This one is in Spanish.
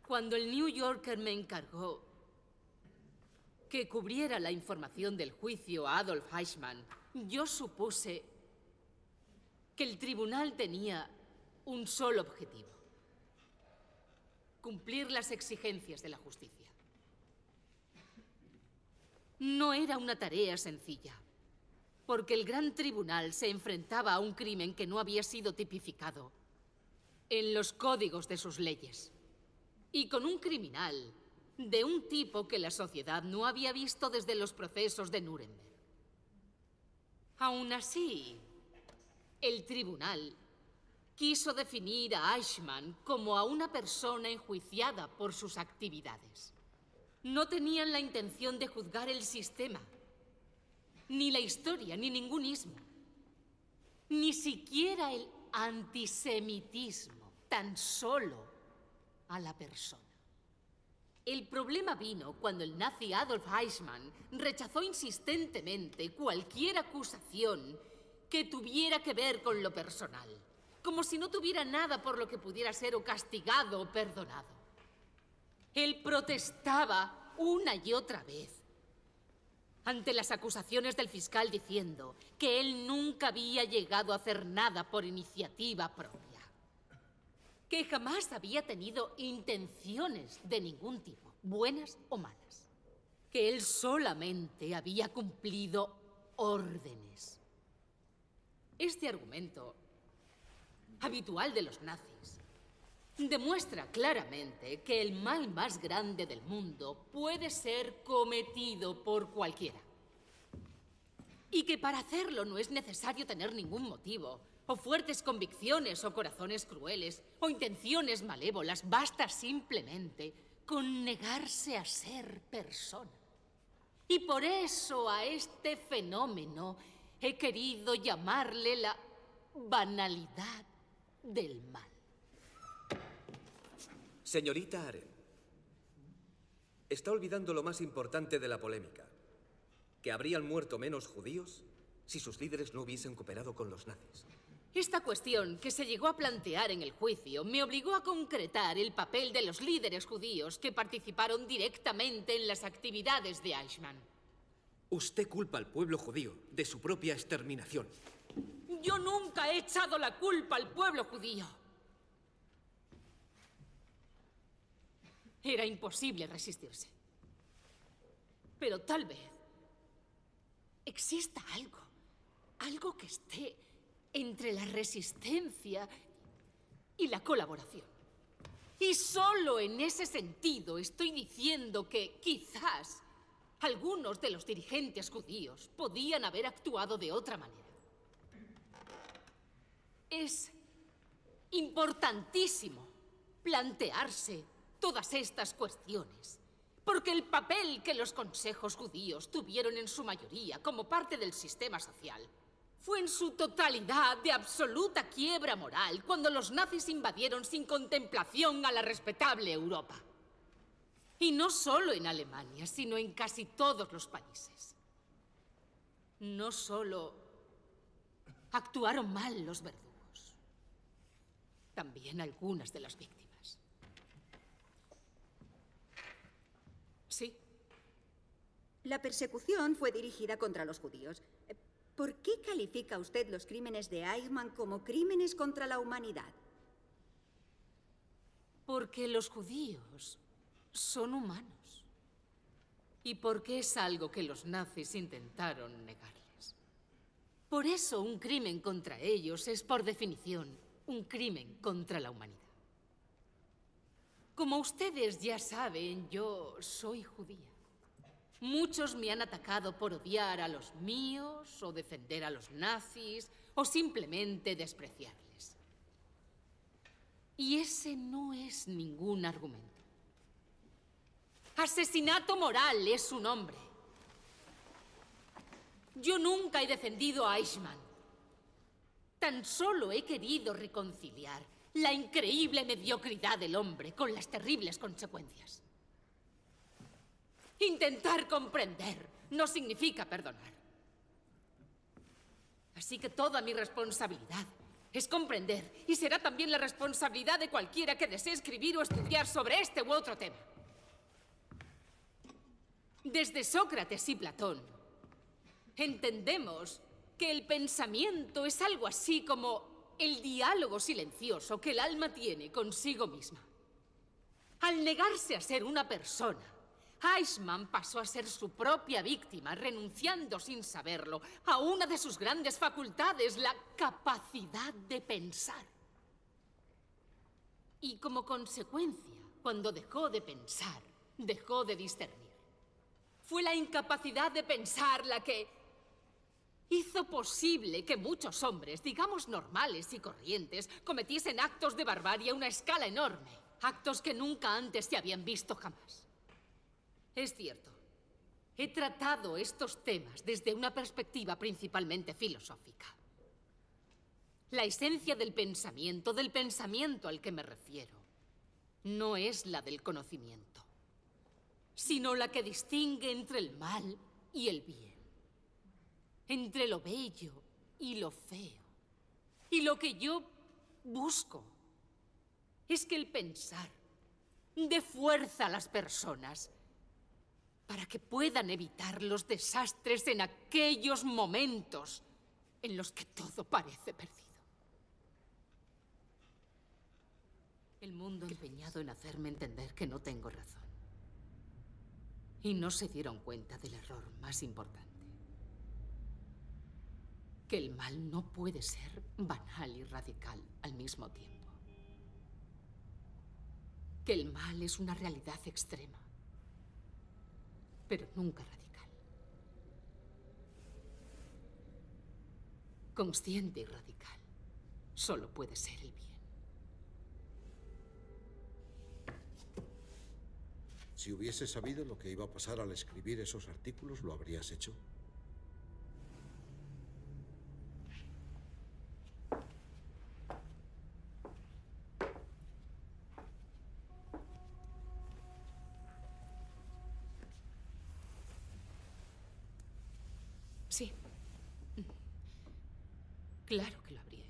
Cuando el New Yorker me encargó que cubriera la información del juicio a Adolf Eichmann, yo supuse que el tribunal tenía un solo objetivo: cumplir las exigencias de la justicia. No era una tarea sencilla, porque el gran tribunal se enfrentaba a un crimen que no había sido tipificado en los códigos de sus leyes, y con un criminal de un tipo que la sociedad no había visto desde los procesos de Nuremberg. Aún así, el tribunal quiso definir a Eichmann como a una persona enjuiciada por sus actividades. No tenían la intención de juzgar el sistema, ni la historia, ni ningún ismo, ni siquiera el antisemitismo, tan solo a la persona. El problema vino cuando el nazi Adolf Eichmann rechazó insistentemente cualquier acusación que tuviera que ver con lo personal, como si no tuviera nada por lo que pudiera ser o castigado o perdonado. Él protestaba una y otra vez ante las acusaciones del fiscal diciendo que él nunca había llegado a hacer nada por iniciativa propia, que jamás había tenido intenciones de ningún tipo, buenas o malas, que él solamente había cumplido órdenes. Este argumento, habitual de los nazis, demuestra claramente que el mal más grande del mundo puede ser cometido por cualquiera. Y que para hacerlo no es necesario tener ningún motivo, o fuertes convicciones, o corazones crueles, o intenciones malévolas. Basta simplemente con negarse a ser persona. Y por eso a este fenómeno he querido llamarle la banalidad del mal. Señorita Arendt, está olvidando lo más importante de la polémica: que habrían muerto menos judíos si sus líderes no hubiesen cooperado con los nazis. Esta cuestión que se llegó a plantear en el juicio me obligó a concretar el papel de los líderes judíos que participaron directamente en las actividades de Eichmann. Usted culpa al pueblo judío de su propia exterminación. Yo nunca he echado la culpa al pueblo judío. Era imposible resistirse. Pero tal vez exista algo que esté entre la resistencia y la colaboración. Y solo en ese sentido estoy diciendo que quizás algunos de los dirigentes judíos podían haber actuado de otra manera. Es importantísimo plantearse todas estas cuestiones, porque el papel que los consejos judíos tuvieron en su mayoría como parte del sistema social fue en su totalidad de absoluta quiebra moral cuando los nazis invadieron sin contemplación a la respetable Europa. Y no solo en Alemania, sino en casi todos los países. No solo actuaron mal los verdugos, también algunas de las víctimas. Sí. La persecución fue dirigida contra los judíos. ¿Por qué califica usted los crímenes de Eichmann como crímenes contra la humanidad? Porque los judíos son humanos. Y porque es algo que los nazis intentaron negarles. Por eso un crimen contra ellos es, por definición, un crimen contra la humanidad. Como ustedes ya saben, yo soy judía. Muchos me han atacado por odiar a los míos, o defender a los nazis, o simplemente despreciarles. Y ese no es ningún argumento. Asesinato moral es su nombre. Yo nunca he defendido a Eichmann. Tan solo he querido reconciliar la increíble mediocridad del hombre con las terribles consecuencias. Intentar comprender no significa perdonar. Así que toda mi responsabilidad Es comprender, y será también la responsabilidad de cualquiera que desee escribir o estudiar sobre este u otro tema. Desde Sócrates y Platón, entendemos que el pensamiento es algo así como el diálogo silencioso que el alma tiene consigo misma. Al negarse a ser una persona, Eichmann pasó a ser su propia víctima, renunciando sin saberlo a una de sus grandes facultades, la capacidad de pensar. Y como consecuencia, cuando dejó de pensar, dejó de discernir. Fue la incapacidad de pensar la que hizo posible que muchos hombres, digamos normales y corrientes, cometiesen actos de barbarie a una escala enorme. Actos que nunca antes se habían visto jamás. Es cierto, he tratado estos temas desde una perspectiva principalmente filosófica. La esencia del pensamiento al que me refiero, no es la del conocimiento, sino la que distingue entre el mal y el bien, entre lo bello y lo feo. Y lo que yo busco es que el pensar dé fuerza a las personas para que puedan evitar los desastres en aquellos momentos en los que todo parece perdido. El mundo empeñado en hacerme entender que no tengo razón. Y no se dieron cuenta del error más importante. Que el mal no puede ser banal y radical al mismo tiempo. Que el mal es una realidad extrema, pero nunca radical. Consciente y radical solo puede ser el bien. Si hubieses sabido lo que iba a pasar al escribir esos artículos, ¿lo habrías hecho? Sí. Claro que lo habría